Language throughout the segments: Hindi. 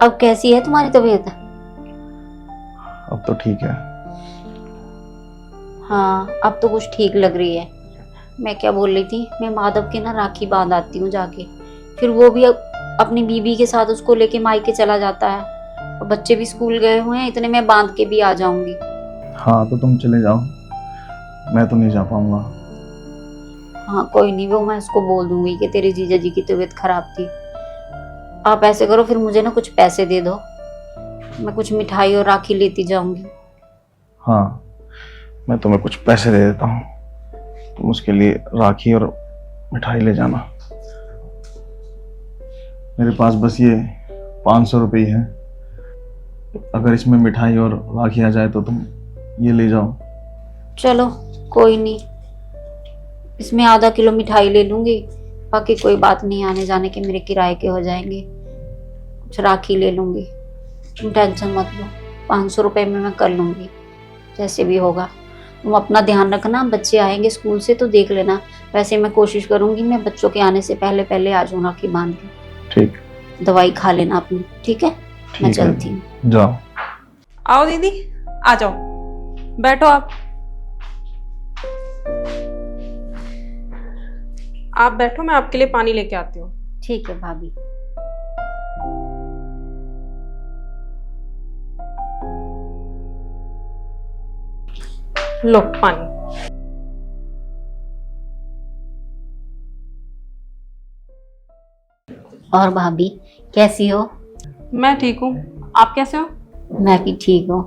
अब कैसी है तुम्हारी तबीयत? अब तो ठीक है। हाँ, अब तो कुछ ठीक लग रही है। मैं क्या बोल रही थी, मैं माधव के ना राखी बांध आती हूँ जाके। फिर वो भी अपनी बीबी के साथ उसको लेके मायके चला जाता है, और बच्चे भी स्कूल गए हुए हैं, इतने में बांध के भी आ जाऊंगी। हाँ तो तुम चले जाओ, मैं तो नहीं जा पाऊंगा। हाँ कोई नहीं, वो मैं उसको बोल दूंगी कि तेरे जीजा जी की तबीयत खराब थी। आप ऐसे करो, फिर मुझे ना कुछ पैसे दे दो, मैं कुछ मिठाई और राखी लेती जाऊंगी। हाँ, मैं तुम्हें कुछ पैसे दे देता हूँ, तुम उसके लिए राखी और मिठाई ले जाना। मेरे पास बस ये 500 रुपये है, अगर इसमें मिठाई और राखी आ जाए तो तुम ये ले जाओ। चलो कोई नहीं, इसमें आधा किलो मिठाई ले लूंगी, बाकी कोई बात नहीं, आने जाने के मेरे किराए के हो जाएंगे। कुछ राखी ले लूंगी, तुम टेंशन मत लो, 500 रुपये में मैं कर लूंगी, जैसे भी होगा। तुम अपना ध्यान रखना, बच्चे आएंगे स्कूल से तो देख लेना। वैसे मैं कोशिश करूंगी मैं बच्चों के आने से पहले पहले आ जाऊँ राखी बांध के। ठीक, दवाई खा लेना अपनी, ठीक है? मैं ठीक है, चलती हूँ। जाओ। आओ दीदी, आ जाओ, बैठो आप बैठो, मैं आपके लिए पानी लेके आती हूँ। ठीक है भाभी। लो पानी। और भाभी कैसी हो? मैं ठीक हूँ, आप कैसे हो? मैं भी ठीक हूँ।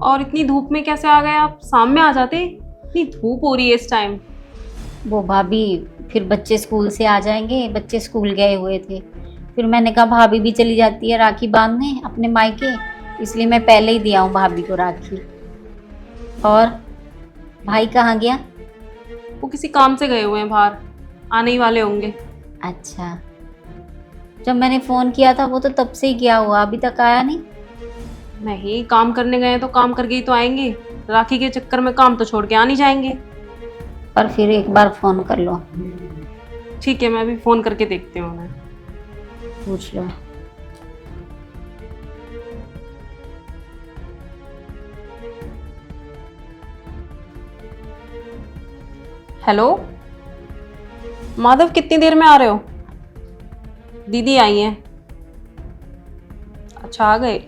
और इतनी धूप में कैसे आ गए आप? शाम में आ जाते, इतनी धूप हो रही है इस टाइम। वो भाभी, फिर बच्चे स्कूल से आ जाएंगे, बच्चे स्कूल गए हुए थे, फिर मैंने कहा भाभी भी चली जाती है राखी बांधने अपने मायके, इसलिए मैं पहले ही दिया हूँ भाभी को राखी। और भाई कहाँ गया? वो किसी काम से गए हुए हैं बाहर, आने ही वाले होंगे। अच्छा, जब मैंने फ़ोन किया था वो तो तब से ही गया हुआ, अभी तक आया नहीं। नहीं, काम करने गए हैं तो काम करके ही तो आएंगे, राखी के चक्कर में काम तो छोड़ के आ नहीं जाएंगे। पर फिर एक बार फ़ोन कर लो। ठीक है, मैं भी फोन करके देखती हूँ उन्हें। पूछ लो। हेलो माधव, कितनी देर में आ रहे हो? दीदी आई हैं। अच्छा आ गए,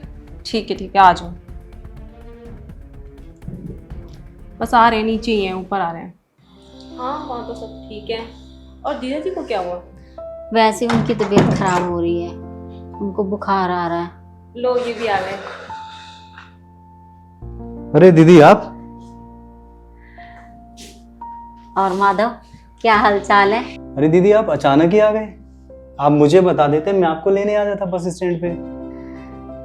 ठीक है ठीक है, आ जाओ। बस आ रहे हैं, नीचे ही हैं, ऊपर आ रहे हैं। हाँ वहाँ तो सब ठीक है। और जीजा जी को क्या हुआ? वैसे उनकी तबीयत खराब हो रही है, उनको बुखार आ रहा है। लो ये भी आ गए। अरे दीदी आप। और माधव, क्या हाल चाल है? अरे दीदी आप अचानक ही आ गए, आप मुझे बता देते मैं आपको लेने आ जाता बस स्टैंड पे।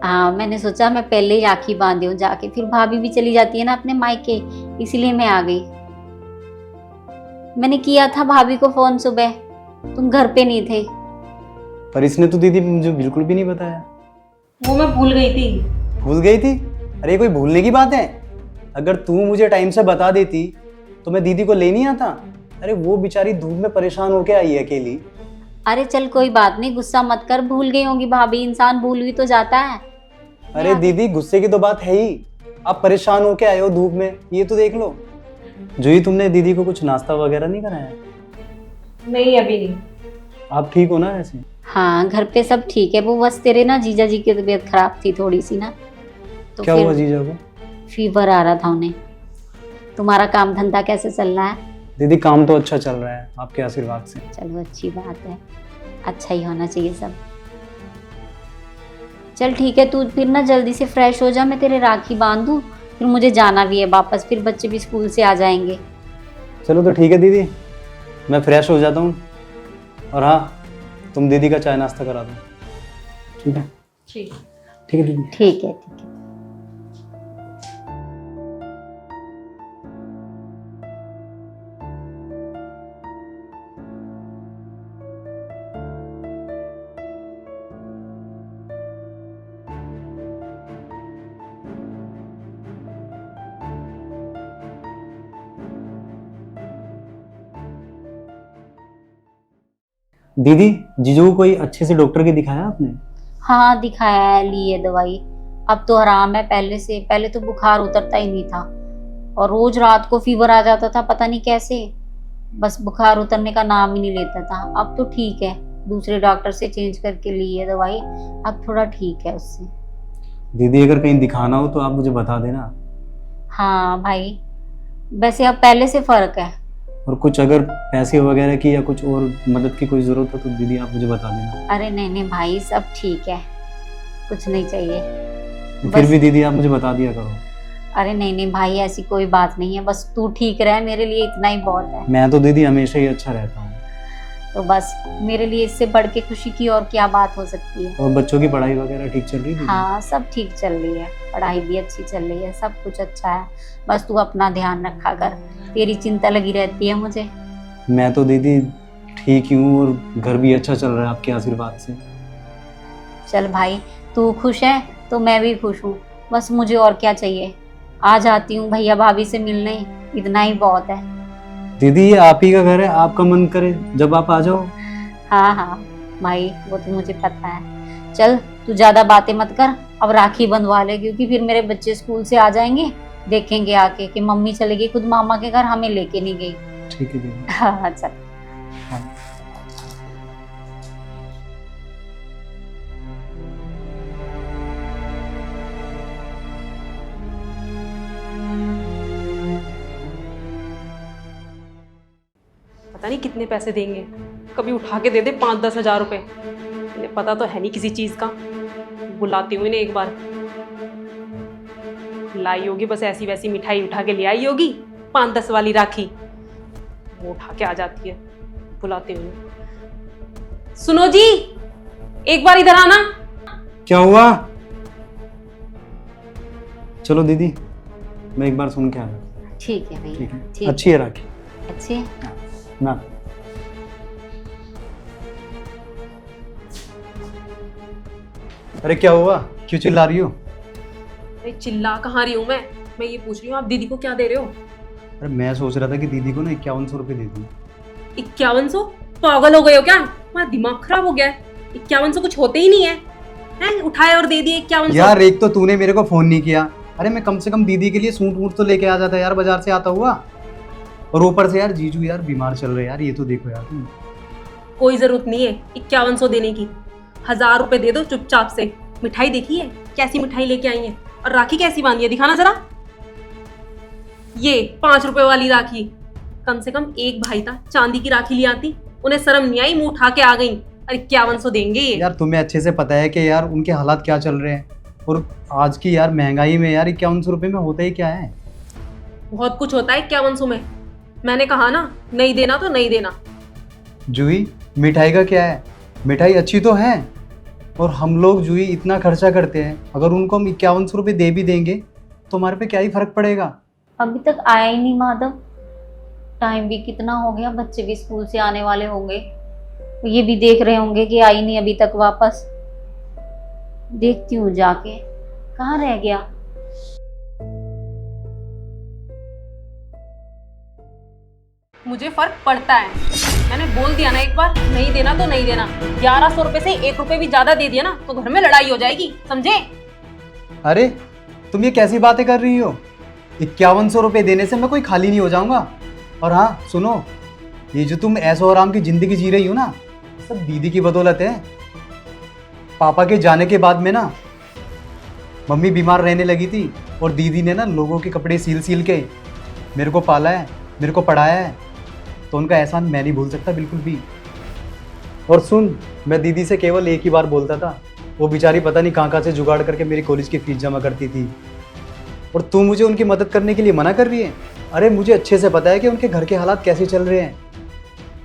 हाँ, मैंने सोचा मैं पहले ही राखी बांध दूं जाके, फिर भाभी भी चली जाती है ना अपने मायके, इसलिए मैं आ गई। मैंने किया था भाभी को फोन सुबह, तुम घर पे नहीं थे। पर इसने तो दीदी मुझे बिल्कुल भी नहीं बताया। वो मैं भूल गई थी। भूल गई थी? अरे कोई भूलने की बात है? अगर तू मुझे टाइम से बता देती तो मैं दीदी को ले नहीं आता। अरे वो बेचारी धूप में परेशान होके आई है अकेली। अरे चल कोई बात नहीं, गुस्सा मत कर, भूल गई होंगी भाभी, इंसान भूल भी तो जाता है। अरे दीदी गुस्से की तो बात है ही, आप परेशान होके आए हो धूप में, ये तो देख लो। जूही तुमने दीदी को कुछ नाश्ता वगैरह नहीं कराया? नहीं अभी नहीं। आप ठीक हो ना वैसे? हाँ घर पे सब ठीक है, वो बस तेरे ना जीजा जी की तबीयत खराब थी थोड़ी सी ना, तो क्या फिर हुआ जीजा को? फीवर आ रहा था उन्हें। तुम्हारा काम धंधा कैसे चल रहा है? दीदी काम तो अच्छा चल रहा है आपके आशीर्वाद से। चलो अच्छी बात है, अच्छा ही होना चाहिए सब। चल ठीक है, तू फिर ना जल्दी से फ्रेश हो जा, मैं तेरे राखी बांध दूँ, फिर मुझे जाना भी है वापस, फिर बच्चे भी स्कूल से आ जाएंगे। चलो तो ठीक है दीदी, मैं फ्रेश हो जाता हूँ। और हाँ, तुम दीदी का चाय नाश्ता करा दो, ठीक है? ठीक। ठीक है दीदी। ठीक है ठीक है। दीदी जीजू को कोई अच्छे से डॉक्टर के दिखाया आपने? हाँ दिखाया है, ली है दवाई। अब तो आराम है पहले से। पहले तो बुखार उतरता ही नहीं था और रोज रात को फीवर आ जाता था, पता नहीं कैसे। बस बुखार उतरने का नाम ही नहीं लेता था। अब तो ठीक है, दूसरे डॉक्टर से चेंज करके ली है दवाई, अब थोड़ा ठीक है उससे। दीदी अगर कहीं दिखाना हो तो आप मुझे बता देना। हाँ भाई, वैसे अब पहले से फर्क है। और कुछ अगर पैसे वगैरह की या कुछ और मदद की कोई ज़रूरत हो तो दीदी आप मुझे बता देना। अरे नहीं नहीं भाई, सब ठीक है, कुछ नहीं चाहिए। फिर बस- भी दीदी आप मुझे बता दिया करो। अरे नहीं नहीं भाई, ऐसी कोई बात नहीं है, बस तू ठीक रहे, मेरे लिए इतना ही बहुत है। मैं तो दीदी हमेशा ही अच्छा रहता हूँ। तो बस मेरे लिए इससे बढ़ के खुशी की और क्या बात हो सकती है। और बच्चों की पढ़ाई वगैरह ठीक चल रही है? हाँ सब ठीक चल रही है, पढ़ाई भी अच्छी चल रही है, सब कुछ अच्छा है। बस तू अपना ध्यान रखा कर, तेरी चिंता लगी रहती है मुझे। मैं तो दीदी ठीक ही हूँ और घर भी अच्छा चल रहा है आपके आशीर्वाद से। चल भाई, तू खुश है तो मैं भी खुश हूँ। बस मुझे और क्या चाहिए, आ जाती हूँ भैया भाभी से मिलने, इतना ही बहुत है। दीदी ये आप ही का घर है, आपका मन करे जब आप आ जाओ। हाँ हाँ भाई, वो तो मुझे पता है। चल तू ज्यादा बातें मत कर, अब राखी बंधवा ले, क्योंकि फिर मेरे बच्चे स्कूल से आ जाएंगे, देखेंगे आके कि मम्मी चली गई खुद मामा के घर, हमें लेके नहीं गई। ठीक है दीदी। हाँ चल। हाँ। पता नहीं कितने पैसे देंगे, कभी उठा के दे दे 5-10 हज़ार रुपए। इन्हें पता तो है नहीं किसी चीज का। बुलाती हूँ इन्हें एक बार। लाई होगी बस ऐसी वैसी मिठाई उठा के ले आई होगी, 5-10 वाली राखी वो उठा के आ जाती है। बुलाती हूँ इन्हें। सुनो जी, एक बार इधर आना। क्या हुआ? चलो दीदी मैं एक बार सुन के आया। ठीक है भैया, ठीक है, ठीक अच्छी है राखी अच्छी है। ना। अरे क्या हुआ, क्यों चिल्ला रही हो? अरे चिल्ला कहाँ रही हूँ मैं ये पूछ रही हूँ आप दीदी को क्या दे रहे हो? अरे मैं सोच रहा था कि दीदी को ना 5100 रुपये दे दूं। 5100? पागल हो गए हो क्या? तुम्हारा दिमाग खराब हो गया है। 5100 कुछ होते ही नहीं है, हैं? उठाए और दे दिए 5100। यार एक तो तूने मेरे को फोन नहीं किया। अरे मैं कम से कम दीदी के लिए सूट वूट तो लेके आ जाता यार, बाजार से आता हुआ। और ऊपर से यार जीजू यार बीमार चल रहे यार, ये तो देखो यार तुम। कोई जरूरत नहीं है 5100 देने की। 1000 रुपए दे दो चुपचाप से। मिठाई देखी है कैसी मिठाई लेके आई है, और राखी कैसी बांधी है, दिखाना जरा। ये 5 रुपए वाली राखी। कम से कम एक भाई था, चांदी की राखी ले आती, उन्हें शर्म नहीं आई, मुंह उठा के आ गई। अरे 5100 देंगे ये? यार तुम्हें अच्छे से पता है कि यार उनके हालात क्या चल रहे हैं, और आज की यार महंगाई में यार 5100 रुपये में होता ही क्या है। बहुत कुछ होता है 5100 में। मैंने कहा ना, नहीं देना तो नहीं देना। जूही मिठाई का क्या है, मिठाई अच्छी तो है, और हम लोग जूही इतना खर्चा करते हैं, अगर उनको हम 5100 रुपये दे भी देंगे तो हमारे पे क्या ही फर्क पड़ेगा। अभी तक आया ही नहीं माधव, टाइम भी कितना हो गया, बच्चे भी स्कूल से आने वाले होंगे, ये भी देख रहे होंगे कि आई नहीं अभी तक वापस। देखती हूँ जाके कहाँ रह गया। मुझे फर्क पड़ता है, मैंने बोल दिया ना एक बार, नहीं देना तो नहीं देना। 1100 रुपए से 1 रुपए भी ज्यादा दे दिया ना तो घर में लड़ाई हो जाएगी, समझे? अरे तुम ये कैसी बातें कर रही हो? 5100 रुपये देने से मैं कोई खाली नहीं हो जाऊंगा। और हाँ सुनो, ये जो तुम ऐशो आराम की जिंदगी जी रही हो ना, सब दीदी की बदौलत है। पापा के जाने के बाद में ना मम्मी बीमार रहने लगी थी, और दीदी ने ना लोगों के कपड़े सील सील के मेरे को पाला है, मेरे को पढ़ाया है, तो उनका एहसान मैं नहीं भूल सकता बिल्कुल भी। और सुन, मैं दीदी से केवल एक ही बार बोलता था, वो बेचारी पता नहीं कहाँ से जुगाड़ करके मेरी कॉलेज की फीस जमा करती थी, और तू मुझे उनकी मदद करने के लिए मना कर रही है। अरे मुझे अच्छे से पता है कि उनके घर के हालात कैसे चल रहे हैं,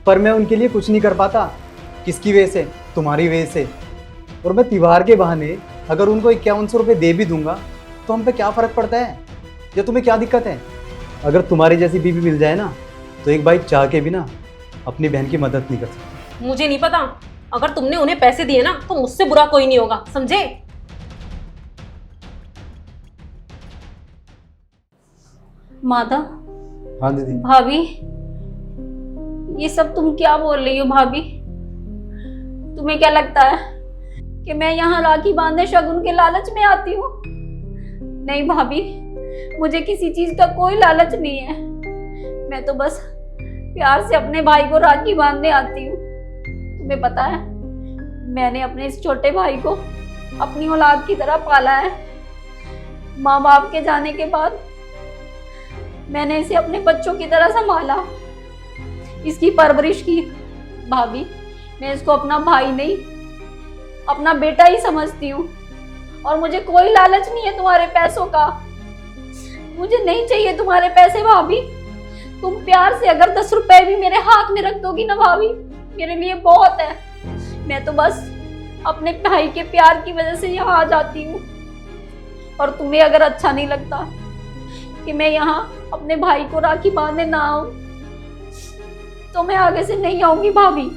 पर मैं उनके लिए कुछ नहीं कर पाता। किसकी वजह से? तुम्हारी वजह से। और मैं त्योहार के बहाने अगर उनको 5100 रुपये दे भी दूंगा तो हम पे क्या फ़र्क पड़ता है, या तुम्हें क्या दिक्कत है? अगर तुम्हारी जैसी बीवी मिल जाए ना तो एक भाई चाह के भी ना अपनी बहन की मदद नहीं कर सकता। मुझे नहीं पता, अगर तुमने उन्हें पैसे दिए ना तो मुझसे बुरा कोई नहीं होगा, समझे? माधव, हाँ दीदी। भाभी, ये सब तुम क्या बोल रही हो भाभी? तुम्हें क्या लगता है कि मैं यहाँ राखी बांधने शगुन के लालच में आती हूँ। नहीं भाभी, मुझे किसी चीज का कोई लालच नहीं है। मैं तो बस प्यार से अपने भाई को राखी बांधने आती हूँ। तुम्हें पता है, मैंने अपने इस छोटे भाई को अपनी औलाद की तरह पाला है। माँ बाप के जाने के बाद मैंने इसे अपने बच्चों की तरह संभाला, इसकी परवरिश की। भाभी, मैं इसको अपना भाई नहीं, अपना बेटा ही समझती हूँ। और मुझे कोई लालच नहीं है तुम्हारे पैसों का। मुझे नहीं चाहिए तुम्हारे पैसे भाभी। तुम प्यार से अगर 10 रुपए भी मेरे हाथ में रख दोगी ना भाभी, मेरे लिए बहुत है। मैं तो बस अपने भाई के प्यार की वजह से यहाँ आ जाती हूँ। और तुम्हें अगर अच्छा नहीं लगता कि मैं यहाँ अपने भाई को राखी बांधने ना आऊं, तो मैं आगे से नहीं आऊंगी भाभी।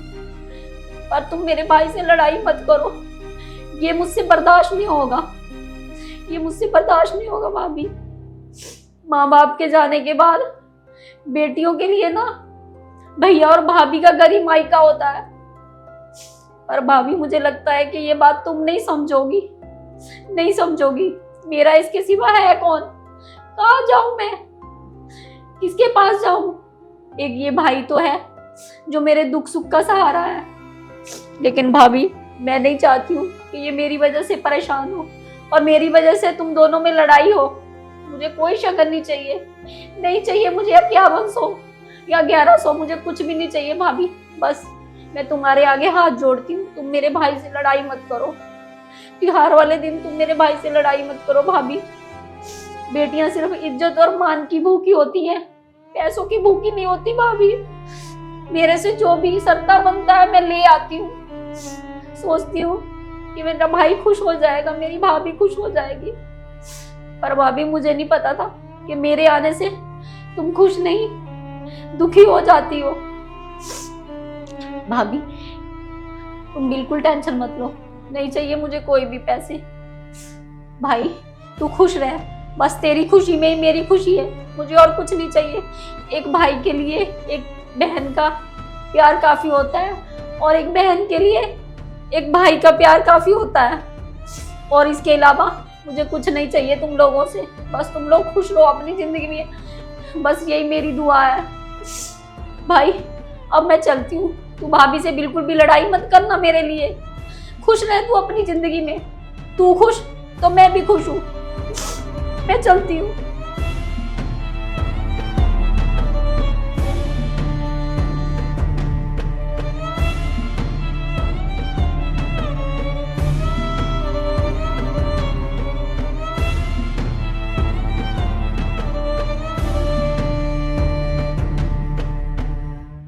पर तुम मेरे भाई से लड़ाई मत करो, ये मुझसे बर्दाश्त नहीं होगा। ये मुझसे बर्दाश्त नहीं होगा भाभी। माँ बाप के जाने के बाद बेटियों के लिए ना भैया और भाभी का घर ही मायका होता है। पर भाभी, मुझे लगता है कि ये बात तुम नहीं समझोगी, नहीं समझोगी। मेरा इसके सिवा है कौन? कहाँ जाऊं मैं? किसके पास जाऊं? एक ये भाई तो है जो मेरे दुख सुख का सहारा है। लेकिन भाभी, मैं नहीं चाहती हूँ कि ये मेरी वजह से परेशान हो और मेरी वजह से तुम दोनों में लड़ाई हो। मुझे कोई शगन नहीं चाहिए, नहीं चाहिए मुझे 5100 या 1100, मुझे कुछ भी नहीं चाहिए भाभी। बस मैं तुम्हारे आगे हाथ जोड़ती हूँ, तुम मेरे भाई से लड़ाई मत करो। त्योहार वाले दिन तुम मेरे भाई से लड़ाई मत करो भाभी। बेटियां सिर्फ इज्जत और मान की भूखी होती हैं, पैसों की भूखी नहीं होती भाभी। मेरे से जो भी सरता बनता है मैं ले आती हूँ। सोचती हूँ कि मेरा भाई खुश हो जाएगा, मेरी भाभी खुश हो जाएगी। पर भाभी, मुझे नहीं पता था कि मेरे आने से तुम खुश नहीं, दुखी हो जाती हो। भाभी, तुम बिल्कुल टेंशन मत लो, नहीं चाहिए मुझे कोई भी पैसे। भाई, तू खुश रह, बस तेरी खुशी में ही मेरी खुशी है, मुझे और कुछ नहीं चाहिए। एक भाई के लिए एक बहन का प्यार काफी होता है, और एक बहन के लिए एक भाई का प्यार काफी होता है। और इसके अलावा मुझे कुछ नहीं चाहिए तुम लोगों से। बस तुम लोग खुश रहो अपनी जिंदगी में, बस यही मेरी दुआ है। भाई, अब मैं चलती हूँ। तू भाभी से बिल्कुल भी लड़ाई मत करना मेरे लिए। खुश रह तू अपनी जिंदगी में। तू खुश तो मैं भी खुश हूँ। मैं चलती हूँ।